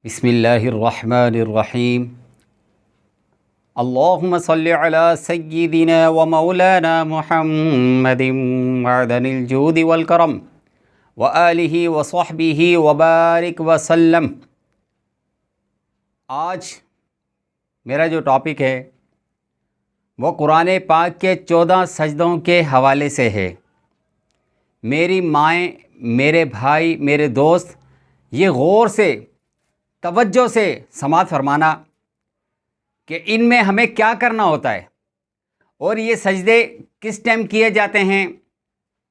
بسم اللہ الرحمن الرحیم اللہم صلی علی سیدنا و مولانا محمد معدن الجود والکرم وآلہ وصحبہ وبارک وسلم۔ آج میرا جو ٹاپک ہے وہ قرآن پاک کے 14 سجدوں کے حوالے سے ہے۔ میری مائیں، میرے بھائی، میرے دوست، یہ غور سے، توجہ سے سماعت فرمانا کہ ان میں ہمیں کیا کرنا ہوتا ہے اور یہ سجدے کس ٹائم کیے جاتے ہیں،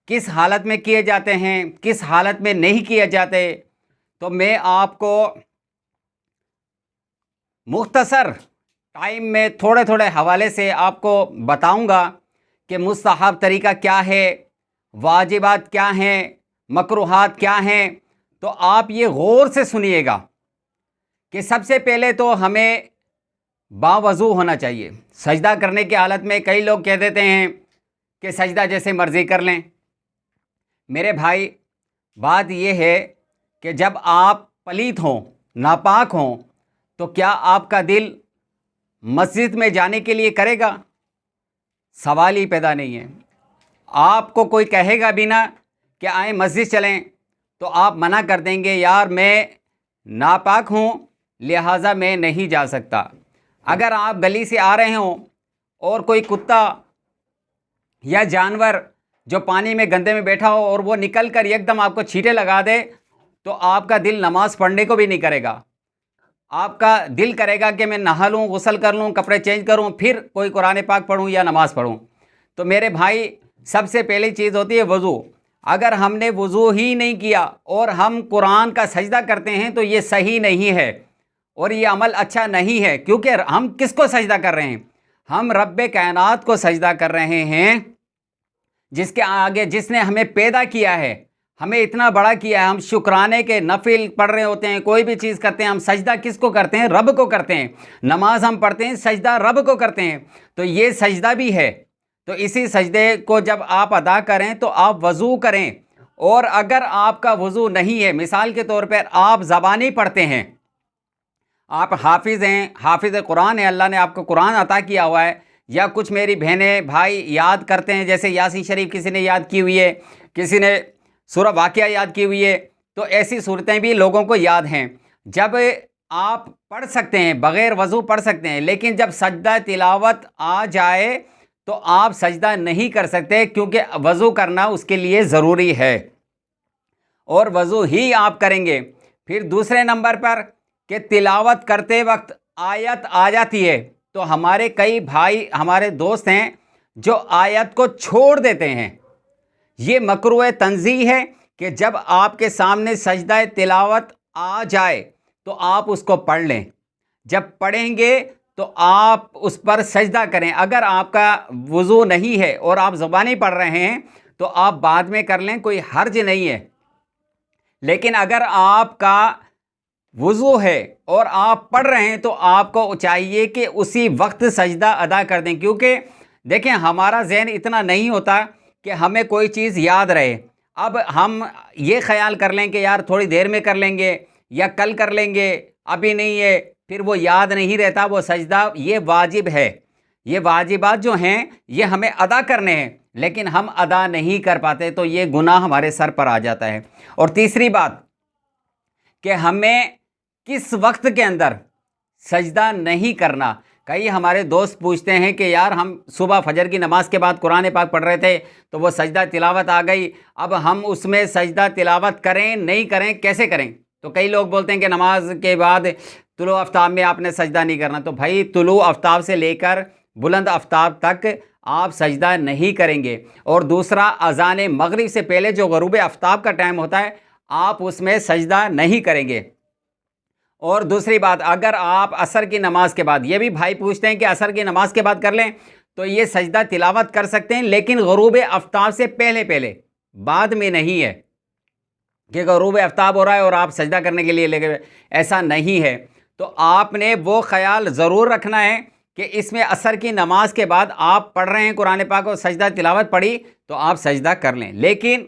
کس حالت میں کیے جاتے ہیں، کس حالت میں نہیں کیے جاتے۔ تو میں آپ کو مختصر ٹائم میں تھوڑے تھوڑے حوالے سے آپ کو بتاؤں گا کہ مستحب طریقہ کیا ہے، واجبات کیا ہیں، مکروہات کیا ہیں۔ تو آپ یہ غور سے سنیے گا کہ سب سے پہلے تو ہمیں باوضو ہونا چاہیے۔ سجدہ کرنے کی حالت میں کئی لوگ کہہ دیتے ہیں کہ سجدہ جیسے مرضی کر لیں۔ میرے بھائی، بات یہ ہے کہ جب آپ پلیت ہوں، ناپاک ہوں، تو کیا آپ کا دل مسجد میں جانے کے لیے کرے گا؟ سوال ہی پیدا نہیں ہے۔ آپ کو کوئی کہے گا بھی نہ کہ آئیں مسجد چلیں تو آپ منع کر دیں گے، یار میں ناپاک ہوں لہٰذا میں نہیں جا سکتا۔ اگر آپ گلی سے آ رہے ہوں اور کوئی کتا یا جانور جو پانی میں گندے میں بیٹھا ہو اور وہ نکل کر یک دم آپ کو چھینٹے لگا دے تو آپ کا دل نماز پڑھنے کو بھی نہیں کرے گا۔ آپ کا دل کرے گا کہ میں نہا لوں، غسل کر لوں، کپڑے چینج کروں، پھر کوئی قرآن پاک پڑھوں یا نماز پڑھوں۔ تو میرے بھائی، سب سے پہلی چیز ہوتی ہے وضو۔ اگر ہم نے وضو ہی نہیں کیا اور ہم قرآن کا سجدہ کرتے ہیں تو یہ صحیح نہیں ہے اور یہ عمل اچھا نہیں ہے، کیونکہ ہم کس کو سجدہ کر رہے ہیں؟ ہم رب کائنات کو سجدہ کر رہے ہیں، جس کے آگے، جس نے ہمیں پیدا کیا ہے، ہمیں اتنا بڑا کیا ہے۔ ہم شکرانے کے نفل پڑھ رہے ہوتے ہیں، کوئی بھی چیز کرتے ہیں، ہم سجدہ کس کو کرتے ہیں؟ رب کو کرتے ہیں۔ نماز ہم پڑھتے ہیں، سجدہ رب کو کرتے ہیں۔ تو یہ سجدہ بھی ہے۔ تو اسی سجدے کو جب آپ ادا کریں تو آپ وضو کریں، اور اگر آپ کا وضو نہیں ہے، مثال کے طور پر آپ زبانی پڑھتے ہیں، آپ حافظ ہیں، حافظ قرآن ہے، اللہ نے آپ کو قرآن عطا کیا ہوا ہے، یا کچھ میری بہنیں بھائی یاد کرتے ہیں، جیسے یاسین شریف کسی نے یاد کی ہوئی ہے، کسی نے سورہ واقعہ یاد کی ہوئی ہے، تو ایسی صورتیں بھی لوگوں کو یاد ہیں۔ جب آپ پڑھ سکتے ہیں، بغیر وضو پڑھ سکتے ہیں، لیکن جب سجدہ تلاوت آ جائے تو آپ سجدہ نہیں کر سکتے، کیونکہ وضو کرنا اس کے لیے ضروری ہے، اور وضو ہی آپ کریں گے۔ پھر دوسرے نمبر پر کہ تلاوت کرتے وقت آیت آ جاتی ہے تو ہمارے کئی بھائی، ہمارے دوست ہیں جو آیت کو چھوڑ دیتے ہیں۔ یہ مکروہ تنزیہ ہے کہ جب آپ کے سامنے سجدہ تلاوت آ جائے تو آپ اس کو پڑھ لیں۔ جب پڑھیں گے تو آپ اس پر سجدہ کریں۔ اگر آپ کا وضو نہیں ہے اور آپ زبانی پڑھ رہے ہیں تو آپ بعد میں کر لیں، کوئی حرج نہیں ہے۔ لیکن اگر آپ کا وضو ہے اور آپ پڑھ رہے ہیں تو آپ کو چاہیے کہ اسی وقت سجدہ ادا کر دیں، کیونکہ دیکھیں ہمارا ذہن اتنا نہیں ہوتا کہ ہمیں کوئی چیز یاد رہے۔ اب ہم یہ خیال کر لیں کہ یار تھوڑی دیر میں کر لیں گے یا کل کر لیں گے، ابھی نہیں ہے، پھر وہ یاد نہیں رہتا وہ سجدہ۔ یہ واجب ہے، یہ واجبات جو ہیں یہ ہمیں ادا کرنے ہیں، لیکن ہم ادا نہیں کر پاتے تو یہ گناہ ہمارے سر پر آ جاتا ہے۔ اور تیسری بات کہ ہمیں کس وقت کے اندر سجدہ نہیں کرنا۔ کئی ہمارے دوست پوچھتے ہیں کہ یار ہم صبح فجر کی نماز کے بعد قرآن پاک پڑھ رہے تھے تو وہ سجدہ تلاوت آ گئی، اب ہم اس میں سجدہ تلاوت کریں نہیں کریں، کیسے کریں؟ تو کئی لوگ بولتے ہیں کہ نماز کے بعد طلوع آفتاب میں آپ نے سجدہ نہیں کرنا۔ تو بھائی طلوع آفتاب سے لے کر بلند آفتاب تک آپ سجدہ نہیں کریں گے۔ اور دوسرا، اذان مغرب سے پہلے جو غروب آفتاب کا ٹائم ہوتا ہے آپ اس میں سجدہ نہیں کریں گے۔ اور دوسری بات، اگر آپ عصر کی نماز کے بعد، یہ بھی بھائی پوچھتے ہیں کہ عصر کی نماز کے بعد کر لیں، تو یہ سجدہ تلاوت کر سکتے ہیں، لیکن غروب آفتاب سے پہلے بعد میں نہیں ہے کہ غروب آفتاب ہو رہا ہے اور آپ سجدہ کرنے کے لیے لے گئے، ایسا نہیں ہے۔ تو آپ نے وہ خیال ضرور رکھنا ہے کہ اس میں عصر کی نماز کے بعد آپ پڑھ رہے ہیں قرآن پاک اور سجدہ تلاوت پڑھی تو آپ سجدہ کر لیں، لیکن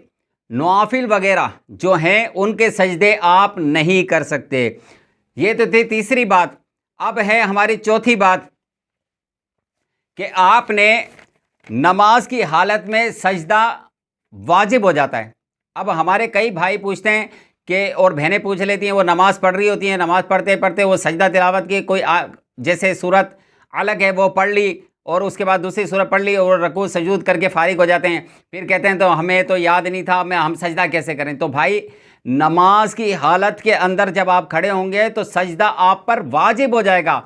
نوافل وغیرہ جو ہیں ان کے سجدے آپ نہیں کر سکتے۔ یہ تو تھی تیسری بات. اب ہے ہماری چوتھی بات کہ آپ نے نماز کی حالت میں سجدہ واجب ہو جاتا ہے. اب ہمارے کئی بھائی پوچھتے ہیں کہ اور بہنیں پوچھ لیتی ہیں، وہ نماز پڑھ رہی ہوتی ہیں، نماز پڑھتے پڑھتے وہ سجدہ تلاوت کی کوئی جیسے صورت الگ ہے وہ پڑھ لی اور اس کے بعد دوسری صورت پڑھ لی اور رکوع سجود کر کے فارغ ہو جاتے ہیں، پھر کہتے ہیں تو ہمیں تو یاد نہیں تھا، ہم سجدہ کیسے کریں. تو بھائی نماز کی حالت کے اندر جب آپ کھڑے ہوں گے تو سجدہ آپ پر واجب ہو جائے گا.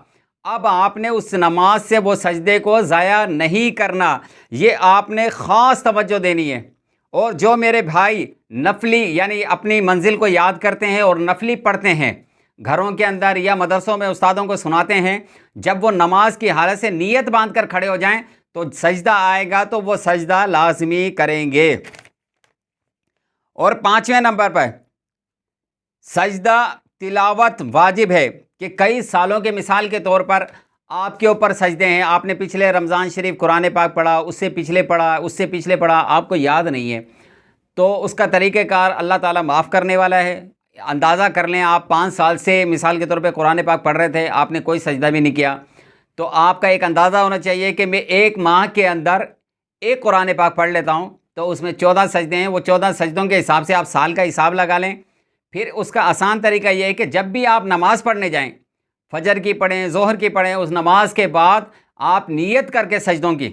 اب آپ نے اس نماز سے وہ سجدے کو ضائع نہیں کرنا، یہ آپ نے خاص توجہ دینی ہے. اور جو میرے بھائی نفلی یعنی اپنی منزل کو یاد کرتے ہیں اور نفلی پڑھتے ہیں گھروں کے اندر یا مدرسوں میں استادوں کو سناتے ہیں، جب وہ نماز کی حالت سے نیت باندھ کر کھڑے ہو جائیں تو سجدہ آئے گا تو وہ سجدہ لازمی کریں گے. اور 5ویں نمبر پر سجدہ تلاوت واجب ہے کہ کئی سالوں کے مثال کے طور پر آپ کے اوپر سجدے ہیں، آپ نے پچھلے رمضان شریف قرآن پاک پڑھا، اس سے پچھلے پڑھا، اس سے پچھلے پڑھا، آپ کو یاد نہیں ہے، تو اس کا طریقہ کار اللہ تعالیٰ معاف کرنے والا ہے. اندازہ کر لیں آپ 5 سال سے مثال کے طور پہ قرآن پاک پڑھ رہے تھے، آپ نے کوئی سجدہ بھی نہیں کیا، تو آپ کا ایک اندازہ ہونا چاہیے کہ میں 1 ماہ کے اندر ایک قرآن پاک پڑھ لیتا ہوں تو اس میں 14 سجدے ہیں، وہ 14 سجدوں کے حساب سے آپ سال کا حساب لگا لیں. پھر اس کا آسان طریقہ یہ ہے کہ جب بھی آپ نماز پڑھنے جائیں، فجر کی پڑھیں، ظہر کی پڑھیں، اس نماز کے بعد آپ نیت کر کے سجدوں کی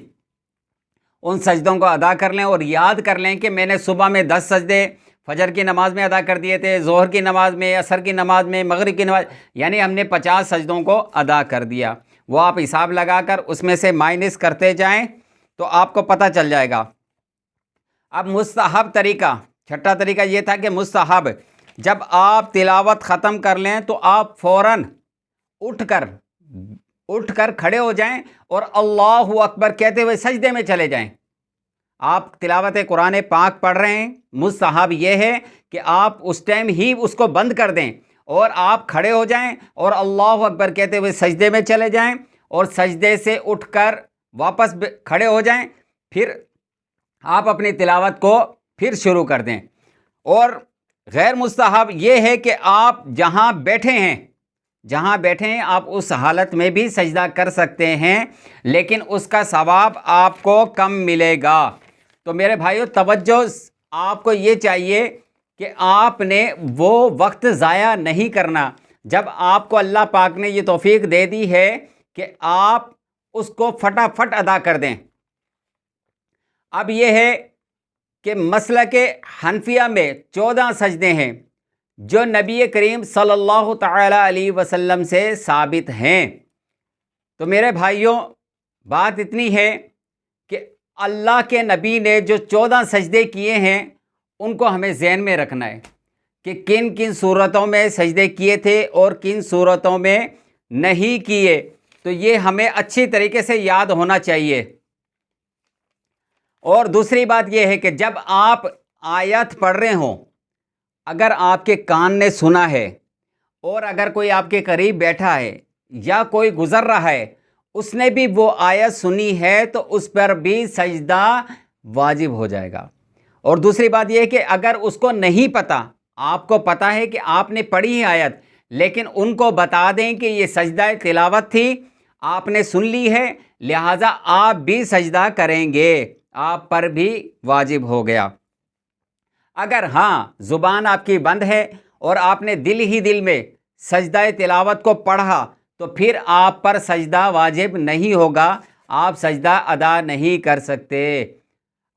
ان سجدوں کو ادا کر لیں اور یاد کر لیں کہ میں نے صبح میں 10 سجدے فجر کی نماز میں ادا کر دیے تھے، ظہر کی نماز میں، عصر کی نماز میں، مغرب کی نماز، یعنی ہم نے 50 سجدوں کو ادا کر دیا. وہ آپ حساب لگا کر اس میں سے مائنس کرتے جائیں تو آپ کو پتہ چل جائے گا. اب مستحب طریقہ، چھٹا طریقہ یہ تھا کہ مستحب جب آپ تلاوت ختم کر لیں تو آپ فوراً اٹھ کر کھڑے ہو جائیں اور اللہ اکبر کہتے ہوئے سجدے میں چلے جائیں. آپ تلاوت قرآن پاک پڑھ رہے ہیں، مستحب یہ ہے کہ آپ اس ٹائم ہی اس کو بند کر دیں اور آپ کھڑے ہو جائیں اور اللہ اکبر کہتے ہوئے سجدے میں چلے جائیں اور سجدے سے اٹھ کر واپس کھڑے ہو جائیں، پھر آپ اپنی تلاوت کو پھر شروع کر دیں. اور غیر مستحب یہ ہے کہ آپ جہاں بیٹھے ہیں آپ اس حالت میں بھی سجدہ کر سکتے ہیں، لیکن اس کا ثواب آپ کو کم ملے گا. تو میرے بھائیو توجہ آپ کو یہ چاہیے کہ آپ نے وہ وقت ضائع نہیں کرنا جب آپ کو اللہ پاک نے یہ توفیق دے دی ہے کہ آپ اس کو فٹافٹ ادا کر دیں. اب یہ ہے کہ مسلک حنفیہ میں 14 سجدے ہیں جو نبی کریم صلی اللہ تعالی علیہ وسلم سے ثابت ہیں. تو میرے بھائیوں بات اتنی ہے کہ اللہ کے نبی نے جو 14 سجدے کیے ہیں ان کو ہمیں ذہن میں رکھنا ہے کہ کن کن صورتوں میں سجدے کیے تھے اور کن صورتوں میں نہیں کیے، تو یہ ہمیں اچھی طریقے سے یاد ہونا چاہیے. اور دوسری بات یہ ہے کہ جب آپ آیت پڑھ رہے ہوں، اگر آپ کے کان نے سنا ہے اور اگر کوئی آپ کے قریب بیٹھا ہے یا کوئی گزر رہا ہے اس نے بھی وہ آیت سنی ہے تو اس پر بھی سجدہ واجب ہو جائے گا. اور دوسری بات یہ ہے کہ اگر اس کو نہیں پتہ، آپ کو پتہ ہے کہ آپ نے پڑھی ہے آیت، لیکن ان کو بتا دیں کہ یہ سجدہ تلاوت تھی، آپ نے سن لی ہے، لہٰذا آپ بھی سجدہ کریں گے، آپ پر بھی واجب ہو گیا. اگر ہاں زبان آپ کی بند ہے اور آپ نے دل ہی دل میں سجدہ تلاوت کو پڑھا تو پھر آپ پر سجدہ واجب نہیں ہوگا، آپ سجدہ ادا نہیں کر سکتے.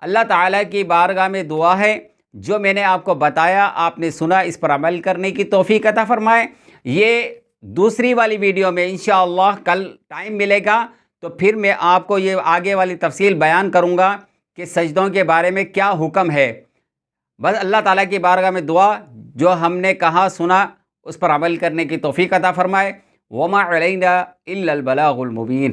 اللہ تعالیٰ کی بارگاہ میں دعا ہے جو میں نے آپ کو بتایا آپ نے سنا، اس پر عمل کرنے کی توفیق عطا فرمائے. یہ دوسری والی ویڈیو میں انشاءاللہ کل ٹائم ملے گا تو پھر میں آپ کو یہ آگے والی تفصیل بیان کروں گا کہ سجدوں کے بارے میں کیا حکم ہے. بس اللہ تعالیٰ کی بارگاہ میں دعا جو ہم نے کہا سنا اس پر عمل کرنے کی توفیق عطا فرمائے. وما علینا الا البلاغ المبین.